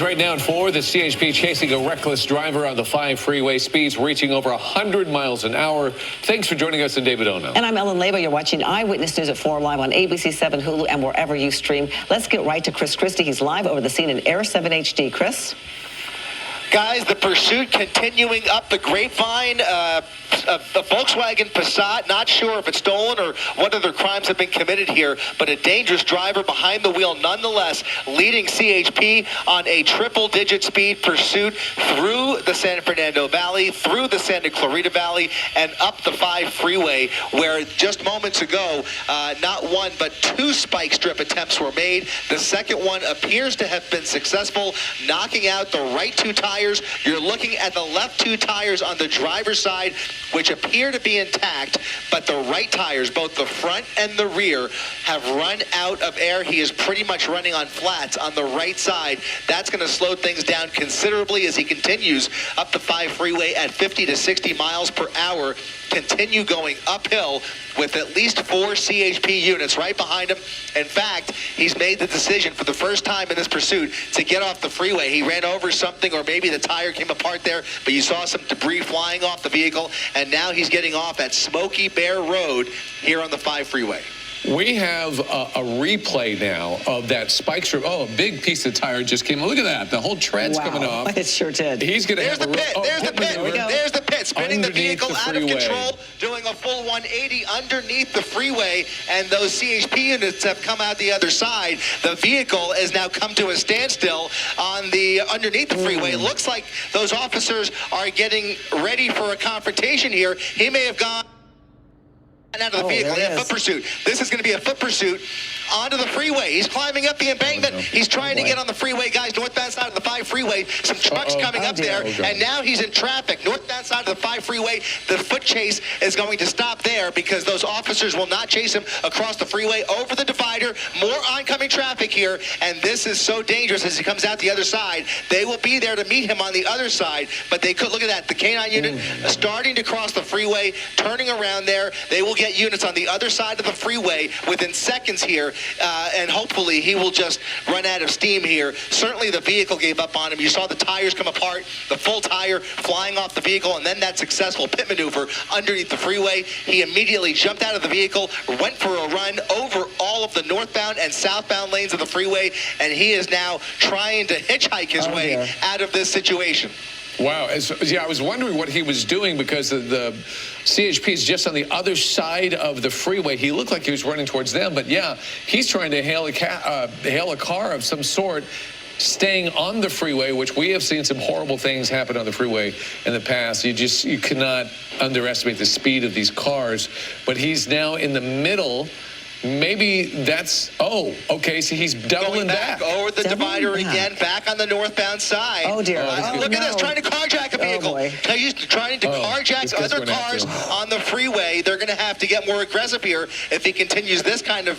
Right now at 4, the CHP chasing a reckless driver on the 5 freeway, speeds reaching over 100 miles an hour. Thanks for joining us in David Ono. And I'm Ellen Labo. You're watching Eyewitness News at 4 live on ABC 7, Hulu, and wherever you stream. Let's get right to Chris Christie. He's live over the scene in Air 7 HD. Chris? Guys, the pursuit continuing up the grapevine. A Volkswagen Passat, not sure if it's stolen or what other crimes have been committed here, but a dangerous driver behind the wheel nonetheless, leading CHP on a triple-digit speed pursuit through the San Fernando Valley, through the Santa Clarita Valley, and up the 5 freeway, where just moments ago, not one but 2 spike strip attempts were made. The second one appears to have been successful, knocking out the right 2 tires. You're looking at the left 2 tires on the driver's side, which appear to be intact, but the right tires, both the front and the rear, have run out of air. He is pretty much running on flats on the right side. That's going to slow things down considerably as he continues up the 5 freeway at 50 to 60 miles per hour. Continue going uphill with at least 4 CHP units right behind him. In fact, he's made the decision for the first time in this pursuit to get off the freeway. He ran over something, or maybe the tire came apart there, but you saw some debris flying off the vehicle, and now he's getting off at Smoky Bear Road here on the 5 freeway. We have a replay now of that spike strip. Oh, a big piece of tire just came. Look at that. The whole tread's coming off. It sure did. He's going to have the pit. There's the pit. There's the pit. Spinning the vehicle out of control, doing a full 180 underneath the freeway, and those CHP units have come out the other side. The vehicle has now come to a standstill on the underneath the freeway. It looks like those officers are getting ready for a confrontation here. He may have gone out of the vehicle. A foot pursuit. This is going to be a foot pursuit onto the freeway. He's climbing up the embankment. He's trying to get on the freeway, guys. Northbound side of the 5 freeway. Some trucks coming up there, and now he's in traffic. Northbound side of the 5 freeway. The foot chase is going to stop there because those officers will not chase him across the freeway over the divider. More oncoming traffic here, and this is so dangerous as he comes out the other side. They will be there to meet him on the other side, but they could look at that. The K9 unit starting to cross the freeway, turning around there. They will get units on the other side of the freeway within seconds here, and hopefully he will just run out of steam here. Certainly the vehicle gave up on him. You saw the tires come apart, the full tire flying off the vehicle, and then that successful pit maneuver underneath the freeway. He immediately jumped out of the vehicle, went for a run over all of the northbound and southbound lanes of the freeway, and he is now trying to hitchhike his way out of this situation. Wow. I was wondering what he was doing because the CHP is just on the other side of the freeway. He looked like he was running towards them, but yeah, he's trying to hail a car of some sort, staying on the freeway, which we have seen some horrible things happen on the freeway in the past. You cannot underestimate the speed of these cars, but he's now in the middle. Maybe that's, okay, so he's doubling back. Over the divider again, back on the northbound side. Oh, dear. Look at this, trying to carjack a vehicle. He's trying to carjack other cars on the freeway. They're going to have to get more aggressive here if he continues this kind of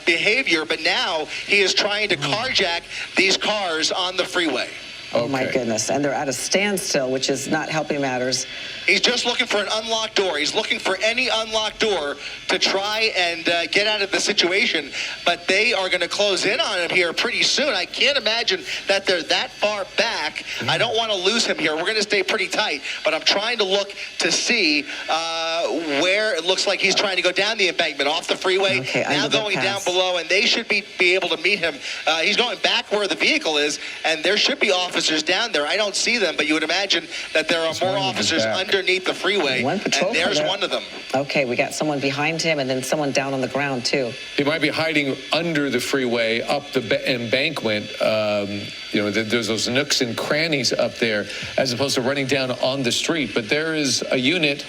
behavior, but now he is trying to carjack these cars on the freeway. Oh, my goodness. And they're at a standstill, which is not helping matters. He's just looking for an unlocked door. He's looking for any unlocked door to try and get out of the situation. But they are going to close in on him here pretty soon. I can't imagine that they're that far back. I don't want to lose him here. We're going to stay pretty tight. But I'm trying to look to see where it looks like he's trying to go down the embankment off the freeway. Now going down below, and they should be able to meet him. He's going back where the vehicle is, and there should be officers down there. I don't see them, but you would imagine that there are more officers underneath the freeway, and there's one of them. Okay, we got someone behind him and then someone down on the ground, too. He might be hiding under the freeway, up the embankment. There's those nooks and crannies up there, as opposed to running down on the street. But there is a unit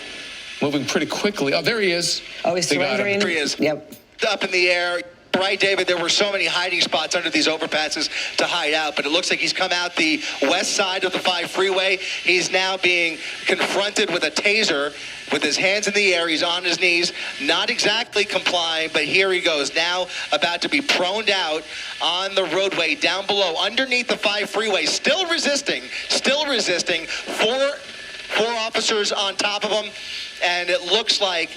moving pretty quickly. Oh, there he is. Oh, he's surrendering. There he is. Yep. Up in the air. Right, David, there were so many hiding spots under these overpasses to hide out, but it looks like he's come out the west side of the 5 freeway. He's now being confronted with a taser with his hands in the air. He's on his knees, not exactly complying, but here he goes, now about to be proned out on the roadway down below, underneath the 5 freeway, still resisting. 4 officers on top of him, and it looks like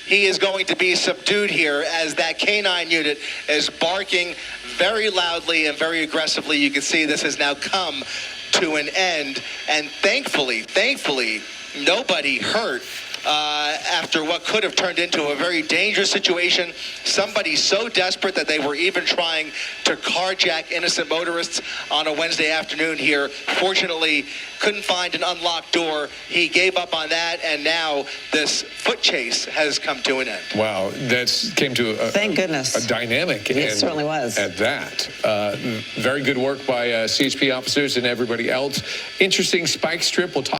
he is going to be subdued here as that canine unit is barking very loudly and very aggressively. You can see this has now come to an end, and thankfully, nobody hurt after what could have turned into a very dangerous situation. Somebody so desperate that they were even trying to carjack innocent motorists on a Wednesday afternoon here. Fortunately, couldn't find an unlocked door. He gave up on that, and now this foot chase has come to an end. Wow, that came to thank goodness, a dynamic. It certainly was. At that. Very good work by CHP officers and everybody else. Interesting spike strip. We'll talk